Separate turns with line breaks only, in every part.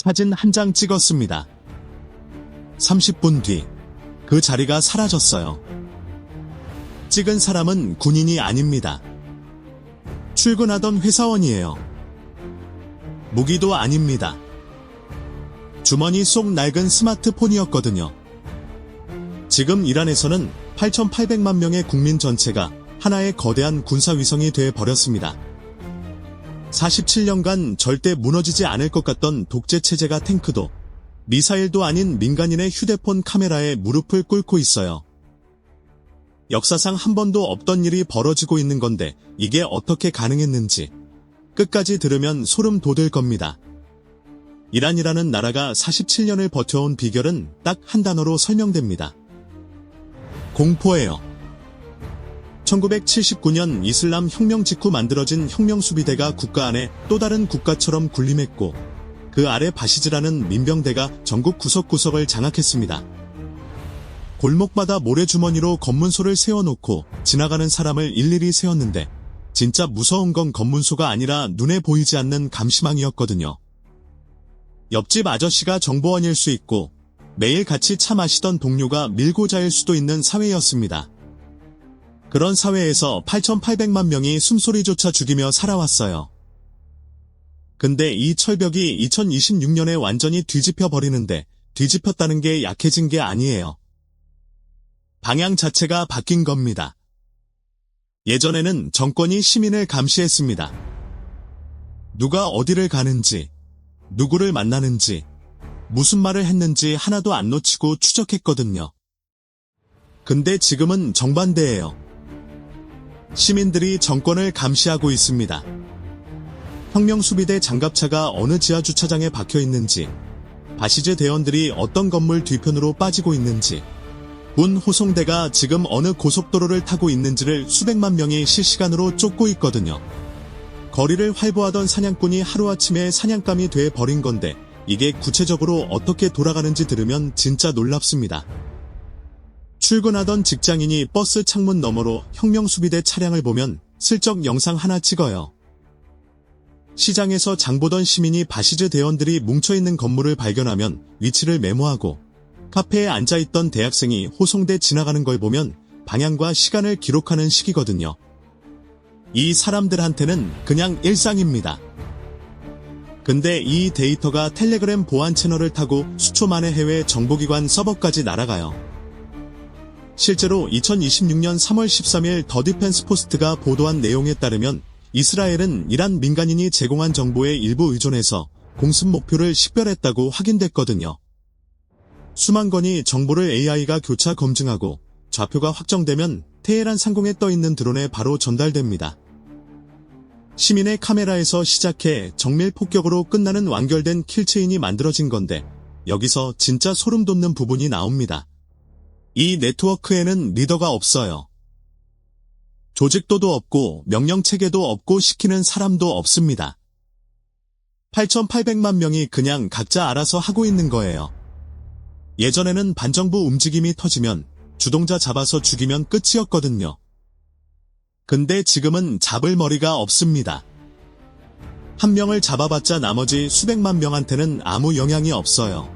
사진 한 장 찍었습니다. 30분 뒤, 그 자리가 사라졌어요. 찍은 사람은 군인이 아닙니다. 출근하던 회사원이에요. 무기도 아닙니다. 주머니 속 낡은 스마트폰이었거든요. 지금 이란에서는 8,800만 명의 국민 전체가 하나의 거대한 군사위성이 되어버렸습니다. 47년간 절대 무너지지 않을 것 같던 독재체제가 탱크도 미사일도 아닌 민간인의 휴대폰 카메라에 무릎을 꿇고 있어요. 역사상 한 번도 없던 일이 벌어지고 있는 건데 이게 어떻게 가능했는지 끝까지 들으면 소름 돋을 겁니다. 이란이라는 나라가 47년을 버텨온 비결은 딱 한 단어로 설명됩니다. 공포예요. 1979년 이슬람 혁명 직후 만들어진 혁명수비대가 국가 안에 또 다른 국가처럼 군림했고 그 아래 바시즈라는 민병대가 전국 구석구석을 장악했습니다. 골목마다 모래주머니로 검문소를 세워놓고 지나가는 사람을 일일이 세웠는데 진짜 무서운 건 검문소가 아니라 눈에 보이지 않는 감시망이었거든요. 옆집 아저씨가 정보원일 수 있고 매일 같이 차 마시던 동료가 밀고자일 수도 있는 사회였습니다. 그런 사회에서 8,800만 명이 숨소리조차 죽이며 살아왔어요. 근데 이 철벽이 2026년에 완전히 뒤집혀 버리는데 뒤집혔다는 게 약해진 게 아니에요. 방향 자체가 바뀐 겁니다. 예전에는 정권이 시민을 감시했습니다. 누가 어디를 가는지, 누구를 만나는지, 무슨 말을 했는지 하나도 안 놓치고 추적했거든요. 근데 지금은 정반대예요. 시민들이 정권을 감시하고 있습니다. 혁명수비대 장갑차가 어느 지하주차장에 박혀있는지, 바시즈 대원들이 어떤 건물 뒤편으로 빠지고 있는지, 군 호송대가 지금 어느 고속도로를 타고 있는지를 수백만 명이 실시간으로 쫓고 있거든요. 거리를 활보하던 사냥꾼이 하루아침에 사냥감이 돼버린 건데 이게 구체적으로 어떻게 돌아가는지 들으면 진짜 놀랍습니다. 출근하던 직장인이 버스 창문 너머로 혁명수비대 차량을 보면 슬쩍 영상 하나 찍어요. 시장에서 장보던 시민이 바시즈 대원들이 뭉쳐있는 건물을 발견하면 위치를 메모하고 카페에 앉아있던 대학생이 호송대 지나가는 걸 보면 방향과 시간을 기록하는 식이거든요. 이 사람들한테는 그냥 일상입니다. 근데 이 데이터가 텔레그램 보안 채널을 타고 수초 만에 해외 정보기관 서버까지 날아가요. 실제로 2026년 3월 13일 더 디펜스 포스트가 보도한 내용에 따르면 이스라엘은 이란 민간인이 제공한 정보에 일부 의존해서 공습 목표를 식별했다고 확인됐거든요. 수만 건의 정보를 AI가 교차 검증하고 좌표가 확정되면 테헤란 상공에 떠있는 드론에 바로 전달됩니다. 시민의 카메라에서 시작해 정밀 폭격으로 끝나는 완결된 킬체인이 만들어진 건데 여기서 진짜 소름 돋는 부분이 나옵니다. 이 네트워크에는 리더가 없어요. 조직도도 없고 명령체계도 없고 시키는 사람도 없습니다. 8,800만 명이 그냥 각자 알아서 하고 있는 거예요. 예전에는 반정부 움직임이 터지면 주동자 잡아서 죽이면 끝이었거든요. 근데 지금은 잡을 머리가 없습니다. 한 명을 잡아봤자 나머지 수백만 명한테는 아무 영향이 없어요.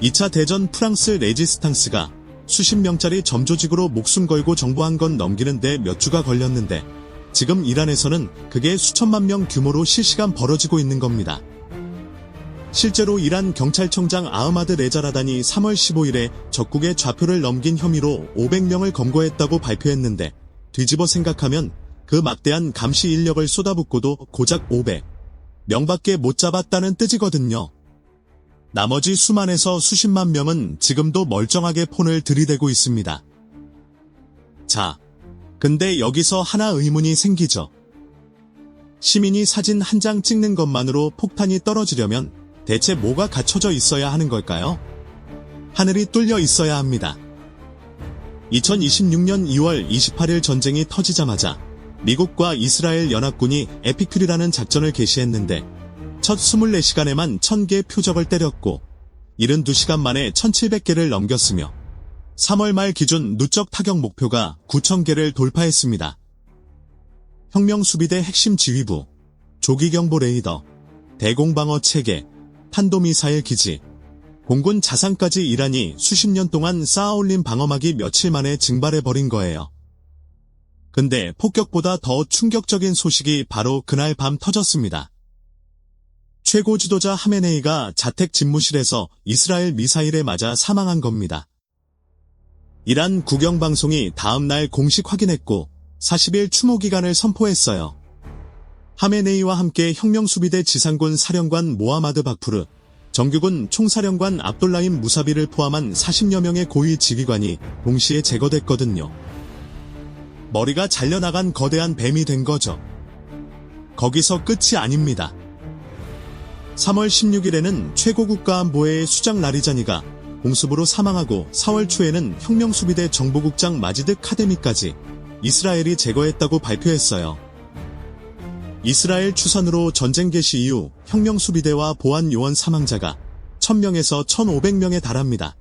2차 대전 프랑스 레지스탕스가 수십 명짜리 점조직으로 목숨 걸고 정보한 건 넘기는데 몇 주가 걸렸는데 지금 이란에서는 그게 수천만 명 규모로 실시간 벌어지고 있는 겁니다. 실제로 이란 경찰청장 아흐마드 레자라단이 3월 15일에 적국의 좌표를 넘긴 혐의로 500명을 검거했다고 발표했는데 뒤집어 생각하면 그 막대한 감시 인력을 쏟아붓고도 고작 500명밖에 못 잡았다는 뜻이거든요. 나머지 수만에서 수십만 명은 지금도 멀쩡하게 폰을 들이대고 있습니다. 자, 근데 여기서 하나 의문이 생기죠. 시민이 사진 한 장 찍는 것만으로 폭탄이 떨어지려면 대체 뭐가 갖춰져 있어야 하는 걸까요? 하늘이 뚫려 있어야 합니다. 2026년 2월 28일 전쟁이 터지자마자 미국과 이스라엘 연합군이 에피큐리라는 작전을 개시했는데 첫 24시간에만 1000개 표적을 때렸고 72시간 만에 1700개를 넘겼으며 3월 말 기준 누적 타격 목표가 9000개를 돌파했습니다. 혁명수비대 핵심 지휘부, 조기경보 레이더, 대공방어 체계, 탄도미사일 기지, 공군 자산까지 이란이 수십 년 동안 쌓아올린 방어막이 며칠 만에 증발해버린 거예요. 근데 폭격보다 더 충격적인 소식이 바로 그날 밤 터졌습니다. 최고 지도자 하메네이가 자택 집무실에서 이스라엘 미사일에 맞아 사망한 겁니다. 이란 국영방송이 다음날 공식 확인했고 40일 추모 기간을 선포했어요. 하메네이와 함께 혁명수비대 지상군 사령관 모하마드 박푸르, 정규군 총사령관 압돌라임 무사비를 포함한 40여 명의 고위 지휘관이 동시에 제거됐거든요. 머리가 잘려나간 거대한 뱀이 된 거죠. 거기서 끝이 아닙니다. 3월 16일에는 최고국가안보회의 수장 라리자니가 공습으로 사망하고 4월 초에는 혁명수비대 정보국장 마지드 카데미까지 이스라엘이 제거했다고 발표했어요. 이스라엘 추산으로 전쟁 개시 이후 혁명수비대와 보안요원 사망자가 1000명에서 1500명에 달합니다.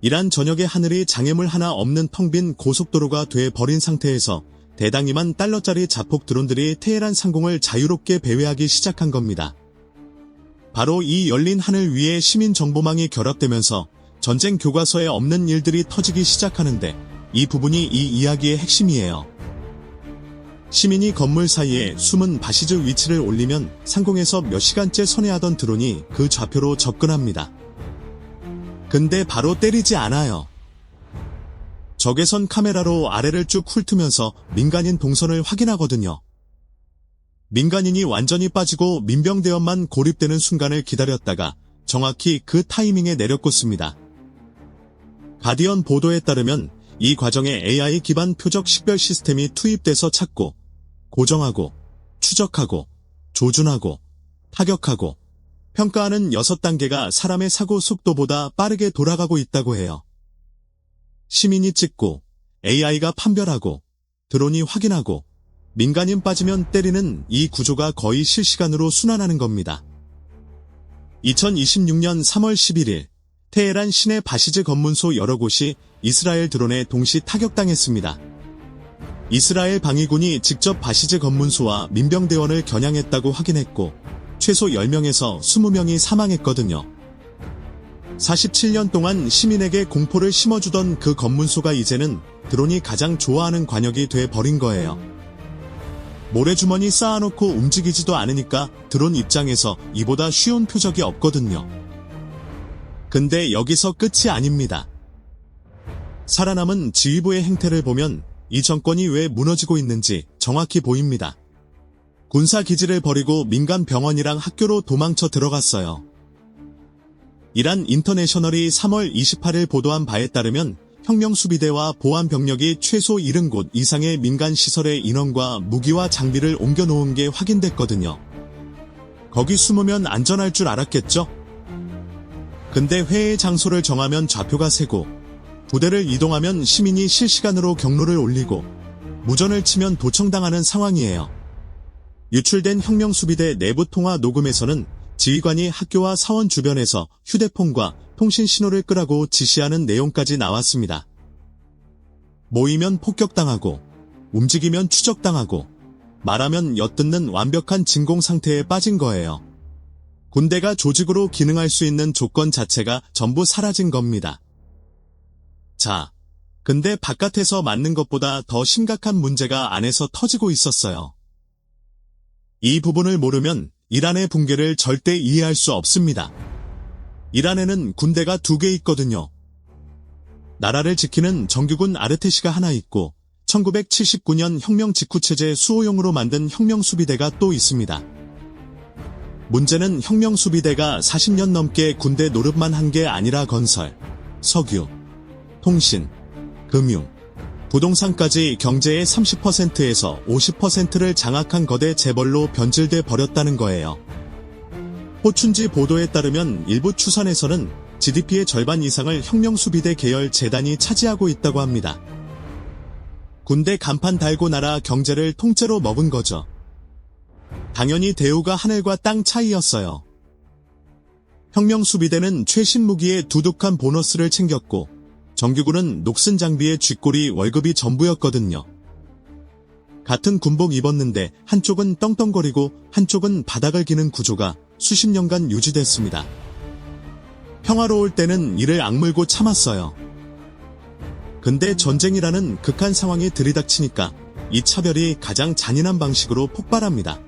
이란 전역의 하늘이 장애물 하나 없는 텅 빈 고속도로가 돼버린 상태에서 대당 2만 달러짜리 자폭 드론들이 테헤란 상공을 자유롭게 배회하기 시작한 겁니다. 바로 이 열린 하늘 위에 시민 정보망이 결합되면서 전쟁 교과서에 없는 일들이 터지기 시작하는데 이 부분이 이 이야기의 핵심이에요. 시민이 건물 사이에 숨은 바시즈 위치를 올리면 상공에서 몇 시간째 선회하던 드론이 그 좌표로 접근합니다. 근데 바로 때리지 않아요. 적외선 카메라로 아래를 쭉 훑으면서 민간인 동선을 확인하거든요. 민간인이 완전히 빠지고 민병대원만 고립되는 순간을 기다렸다가 정확히 그 타이밍에 내려꽂습니다. 가디언 보도에 따르면 이 과정에 AI 기반 표적 식별 시스템이 투입돼서 찾고, 고정하고, 추적하고, 조준하고, 타격하고, 평가하는 6단계가 사람의 사고 속도보다 빠르게 돌아가고 있다고 해요. 시민이 찍고, AI가 판별하고, 드론이 확인하고, 민간인 빠지면 때리는 이 구조가 거의 실시간으로 순환하는 겁니다. 2026년 3월 11일, 테헤란 시내 바시즈 검문소 여러 곳이 이스라엘 드론에 동시 타격당했습니다. 이스라엘 방위군이 직접 바시즈 검문소와 민병대원을 겨냥했다고 확인했고, 최소 10명에서 20명이 사망했거든요. 47년 동안 시민에게 공포를 심어주던 그 검문소가 이제는 드론이 가장 좋아하는 관역이 돼버린 거예요. 모래주머니 쌓아놓고 움직이지도 않으니까 드론 입장에서 이보다 쉬운 표적이 없거든요. 근데 여기서 끝이 아닙니다. 살아남은 지휘부의 행태를 보면 이 정권이 왜 무너지고 있는지 정확히 보입니다. 군사기지를 버리고 민간 병원이랑 학교로 도망쳐 들어갔어요. 이란 인터내셔널이 3월 28일 보도한 바에 따르면 혁명수비대와 보안병력이 최소 70곳 이상의 민간시설의 인원과 무기와 장비를 옮겨놓은 게 확인됐거든요. 거기 숨으면 안전할 줄 알았겠죠? 근데 회의 장소를 정하면 좌표가 새고, 부대를 이동하면 시민이 실시간으로 경로를 올리고, 무전을 치면 도청당하는 상황이에요. 유출된 혁명수비대 내부 통화 녹음에서는 지휘관이 학교와 사원 주변에서 휴대폰과 통신 신호를 끄라고 지시하는 내용까지 나왔습니다. 모이면 폭격당하고, 움직이면 추적당하고, 말하면 엿듣는 완벽한 진공 상태에 빠진 거예요. 군대가 조직으로 기능할 수 있는 조건 자체가 전부 사라진 겁니다. 자, 근데 바깥에서 맞는 것보다 더 심각한 문제가 안에서 터지고 있었어요. 이 부분을 모르면 이란의 붕괴를 절대 이해할 수 없습니다. 이란에는 군대가 2개 있거든요. 나라를 지키는 정규군 아르테시가 하나 있고 1979년 혁명 직후체제 수호용으로 만든 혁명수비대가 또 있습니다. 문제는 혁명수비대가 40년 넘게 군대 노릇만 한 게 아니라 건설, 석유, 통신, 금융, 부동산까지 경제의 30%에서 50%를 장악한 거대 재벌로 변질돼 버렸다는 거예요. 호춘지 보도에 따르면 일부 추산에서는 GDP의 절반 이상을 혁명수비대 계열 재단이 차지하고 있다고 합니다. 군대 간판 달고 나라 경제를 통째로 먹은 거죠. 당연히 대우가 하늘과 땅 차이였어요. 혁명수비대는 최신 무기에 두둑한 보너스를 챙겼고 정규군은 녹슨 장비에 쥐꼬리 월급이 전부였거든요. 같은 군복 입었는데 한쪽은 떵떵거리고 한쪽은 바닥을 기는 구조가 수십 년간 유지됐습니다. 평화로울 때는 이를 악물고 참았어요. 근데 전쟁이라는 극한 상황이 들이닥치니까 이 차별이 가장 잔인한 방식으로 폭발합니다.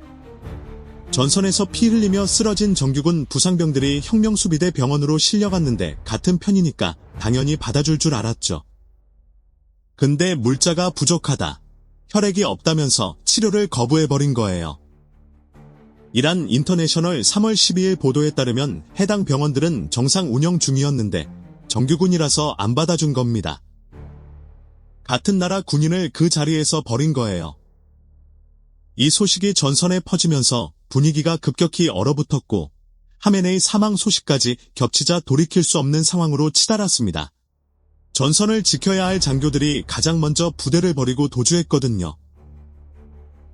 전선에서 피 흘리며 쓰러진 정규군 부상병들이 혁명수비대 병원으로 실려갔는데 같은 편이니까 당연히 받아줄 줄 알았죠. 근데 물자가 부족하다. 혈액이 없다면서 치료를 거부해버린 거예요. 이란 인터내셔널 3월 12일 보도에 따르면 해당 병원들은 정상 운영 중이었는데 정규군이라서 안 받아준 겁니다. 같은 나라 군인을 그 자리에서 버린 거예요. 이 소식이 전선에 퍼지면서 분위기가 급격히 얼어붙었고 하메네이 사망 소식까지 겹치자 돌이킬 수 없는 상황으로 치달았습니다. 전선을 지켜야 할 장교들이 가장 먼저 부대를 버리고 도주했거든요.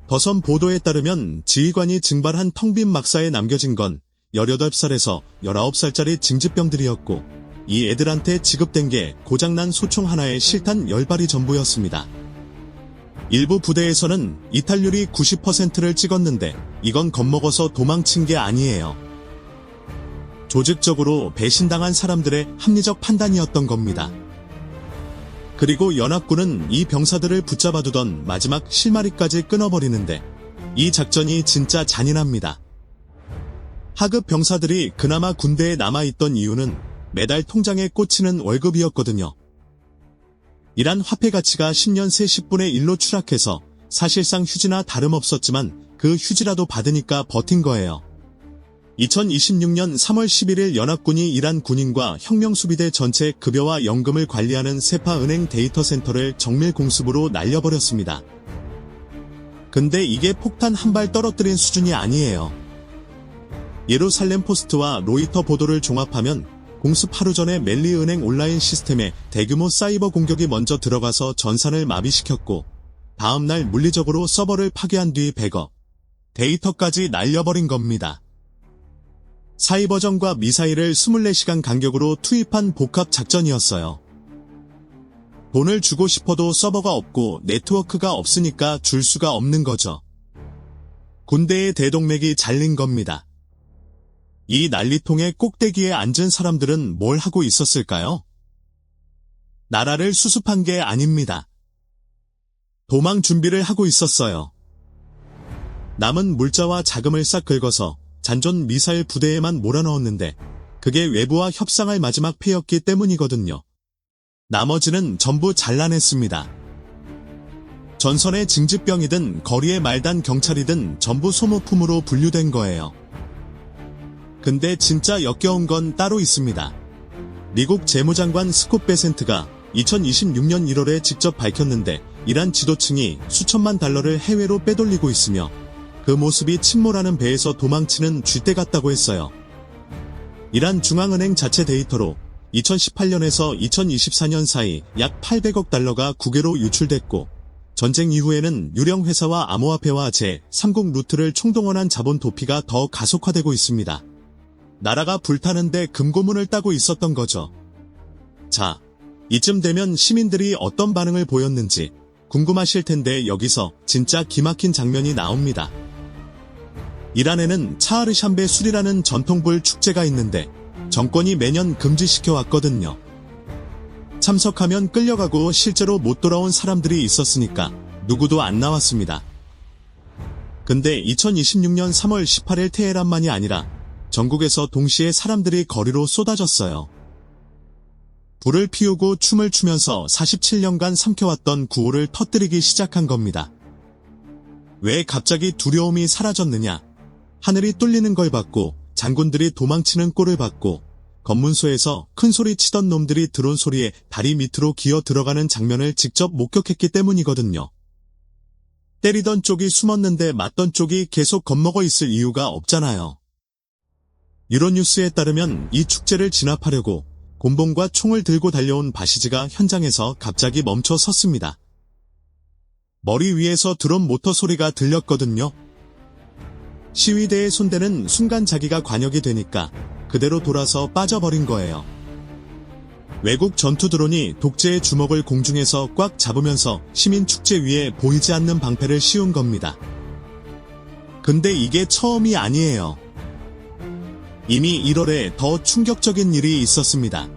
더선 보도에 따르면 지휘관이 증발한 텅 빈 막사에 남겨진 건 18살에서 19살짜리 징집병들이었고 이 애들한테 지급된 게 고장난 소총 하나의 실탄 10발이 전부였습니다. 일부 부대에서는 이탈률이 90%를 찍었는데 이건 겁먹어서 도망친 게 아니에요. 조직적으로 배신당한 사람들의 합리적 판단이었던 겁니다. 그리고 연합군은 이 병사들을 붙잡아두던 마지막 실마리까지 끊어버리는데 이 작전이 진짜 잔인합니다. 하급 병사들이 그나마 군대에 남아있던 이유는 매달 통장에 꽂히는 월급이었거든요. 이란 화폐 가치가 10년 새 10분의 1로 추락해서 사실상 휴지나 다름없었지만 그 휴지라도 받으니까 버틴 거예요. 2026년 3월 11일 연합군이 이란 군인과 혁명수비대 전체 급여와 연금을 관리하는 세파은행 데이터 센터를 정밀 공습으로 날려버렸습니다. 근데 이게 폭탄 한 발 떨어뜨린 수준이 아니에요. 예루살렘 포스트와 로이터 보도를 종합하면 공습 하루 전에 멜리은행 온라인 시스템에 대규모 사이버 공격이 먼저 들어가서 전산을 마비시켰고 다음날 물리적으로 서버를 파괴한 뒤 백업, 데이터까지 날려버린 겁니다. 사이버전과 미사일을 24시간 간격으로 투입한 복합 작전이었어요. 돈을 주고 싶어도 서버가 없고 네트워크가 없으니까 줄 수가 없는 거죠. 군대의 대동맥이 잘린 겁니다. 이 난리통의 꼭대기에 앉은 사람들은 뭘 하고 있었을까요? 나라를 수습한 게 아닙니다. 도망 준비를 하고 있었어요. 남은 물자와 자금을 싹 긁어서 잔존 미사일 부대에만 몰아넣었는데 그게 외부와 협상할 마지막 패였기 때문이거든요. 나머지는 전부 잘라냈습니다. 전선의 징집병이든 거리의 말단 경찰이든 전부 소모품으로 분류된 거예요. 근데 진짜 역겨운 건 따로 있습니다. 미국 재무장관 스콧 베센트가 2026년 1월에 직접 밝혔는데 이란 지도층이 수천만 달러를 해외로 빼돌리고 있으며 그 모습이 침몰하는 배에서 도망치는 쥐떼 같다고 했어요. 이란 중앙은행 자체 데이터로 2018년에서 2024년 사이 약 800억 달러가 국외로 유출됐고 전쟁 이후에는 유령 회사와 암호화폐와 제3국 루트를 총동원한 자본 도피가 더 가속화되고 있습니다. 나라가 불타는데 금고문을 따고 있었던 거죠. 자, 이쯤 되면 시민들이 어떤 반응을 보였는지 궁금하실 텐데 여기서 진짜 기막힌 장면이 나옵니다. 이란에는 차르샴베 술이라는 전통불 축제가 있는데 정권이 매년 금지시켜 왔거든요. 참석하면 끌려가고 실제로 못 돌아온 사람들이 있었으니까 누구도 안 나왔습니다. 근데 2026년 3월 18일 테헤란만이 아니라 전국에서 동시에 사람들이 거리로 쏟아졌어요. 불을 피우고 춤을 추면서 47년간 삼켜왔던 구호를 터뜨리기 시작한 겁니다. 왜 갑자기 두려움이 사라졌느냐? 하늘이 뚫리는 걸 봤고 장군들이 도망치는 꼴을 봤고 검문소에서 큰 소리 치던 놈들이 드론 소리에 다리 밑으로 기어 들어가는 장면을 직접 목격했기 때문이거든요. 때리던 쪽이 숨었는데 맞던 쪽이 계속 겁먹어 있을 이유가 없잖아요. 유로뉴스에 따르면 이 축제를 진압하려고 곤봉과 총을 들고 달려온 바시즈가 현장에서 갑자기 멈춰 섰습니다. 머리 위에서 드론 모터 소리가 들렸거든요. 시위대의 손대는 순간 자기가 관역이 되니까 그대로 돌아서 빠져버린 거예요. 외국 전투 드론이 독재의 주먹을 공중에서 꽉 잡으면서 시민 축제 위에 보이지 않는 방패를 씌운 겁니다. 근데 이게 처음이 아니에요. 이미 1월에 더 충격적인 일이 있었습니다.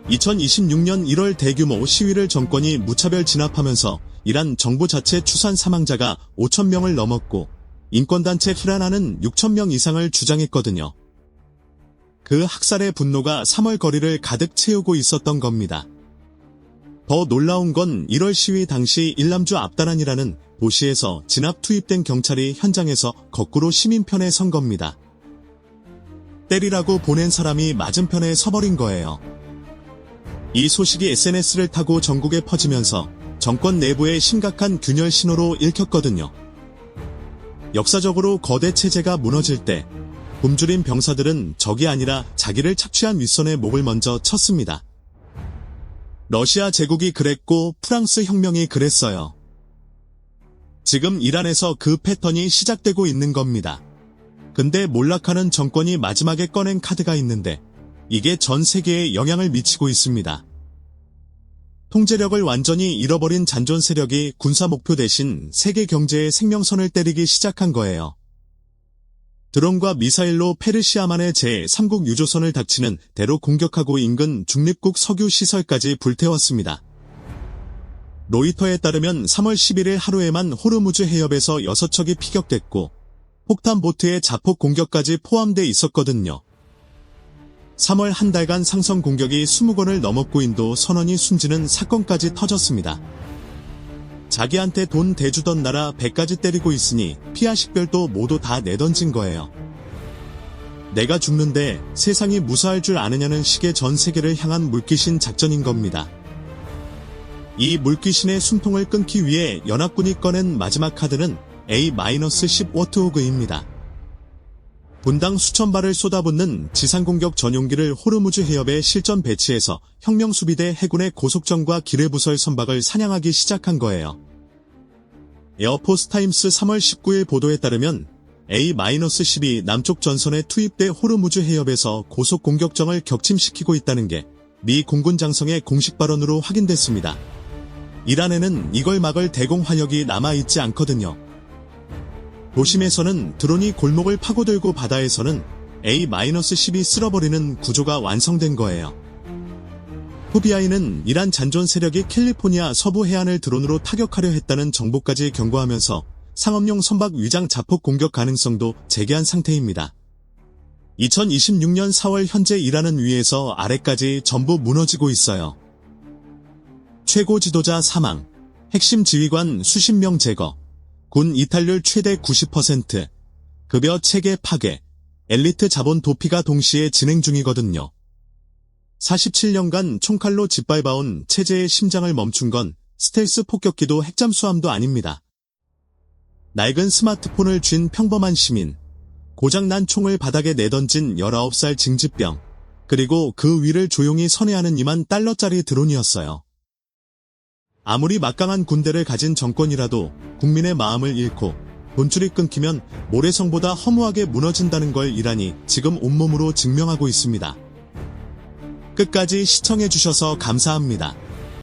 2026년 1월 대규모 시위를 정권이 무차별 진압하면서 이란 정부 자체 추산 사망자가 5,000명을 넘었고 인권단체 히라나는 6,000명 이상을 주장했거든요. 그 학살의 분노가 3월 거리를 가득 채우고 있었던 겁니다. 더 놀라운 건 1월 시위 당시 일남주 압다란이라는 도시에서 진압 투입된 경찰이 현장에서 거꾸로 시민 편에 선 겁니다. 때리라고 보낸 사람이 맞은편에 서버린 거예요. 이 소식이 SNS를 타고 전국에 퍼지면서 정권 내부의 심각한 균열 신호로 읽혔거든요. 역사적으로 거대 체제가 무너질 때 굶주린 병사들은 적이 아니라 자기를 착취한 윗선의 목을 먼저 쳤습니다. 러시아 제국이 그랬고 프랑스 혁명이 그랬어요. 지금 이란에서 그 패턴이 시작되고 있는 겁니다. 근데 몰락하는 정권이 마지막에 꺼낸 카드가 있는데 이게 전 세계에 영향을 미치고 있습니다. 통제력을 완전히 잃어버린 잔존 세력이 군사 목표 대신 세계 경제의 생명선을 때리기 시작한 거예요. 드론과 미사일로 페르시아만의 제3국 유조선을 닥치는 대로 공격하고 인근 중립국 석유 시설까지 불태웠습니다. 로이터에 따르면 3월 11일 하루에만 호르무즈 해협에서 6척이 피격됐고 폭탄 보트의 자폭 공격까지 포함돼 있었거든요. 3월 한 달간 상성 공격이 20건을 넘었고 인도 선원이 숨지는 사건까지 터졌습니다. 자기한테 돈 대주던 나라 100까지 때리고 있으니 피하 식별도 모두 다 내던진 거예요. 내가 죽는데 세상이 무사할 줄 아느냐는 식의 전 세계를 향한 물귀신 작전인 겁니다. 이 물귀신의 숨통을 끊기 위해 연합군이 꺼낸 마지막 카드는 A-10 워트호그입니다. 분당 수천 발을 쏟아붓는 지상공격 전용기를 호르무즈 해협에 실전 배치해서 혁명수비대 해군의 고속정과 기뢰부설 선박을 사냥하기 시작한 거예요. 에어포스 타임스 3월 19일 보도에 따르면 A-12 남쪽 전선에 투입돼 호르무즈 해협에서 고속공격정을 격침시키고 있다는 게 미 공군 장성의 공식 발언으로 확인됐습니다. 이란에는 이걸 막을 대공 화력이 남아있지 않거든요. 도심에서는 드론이 골목을 파고들고 바다에서는 A-12이 쓸어버리는 구조가 완성된 거예요. FBI는 이란 잔존 세력이 캘리포니아 서부 해안을 드론으로 타격하려 했다는 정보까지 경고하면서 상업용 선박 위장 자폭 공격 가능성도 제기한 상태입니다. 2026년 4월 현재 이란은 위에서 아래까지 전부 무너지고 있어요. 최고 지도자 사망, 핵심 지휘관 수십 명 제거, 군 이탈률 최대 90%, 급여 체계 파괴, 엘리트 자본 도피가 동시에 진행 중이거든요. 47년간 총칼로 짓밟아온 체제의 심장을 멈춘 건 스텔스 폭격기도 핵잠수함도 아닙니다. 낡은 스마트폰을 쥔 평범한 시민, 고장난 총을 바닥에 내던진 19살 징집병, 그리고 그 위를 조용히 선회하는 2만 달러짜리 드론이었어요. 아무리 막강한 군대를 가진 정권이라도 국민의 마음을 잃고 돈줄이 끊기면 모래성보다 허무하게 무너진다는 걸 이란이 지금 온몸으로 증명하고 있습니다. 끝까지 시청해주셔서 감사합니다.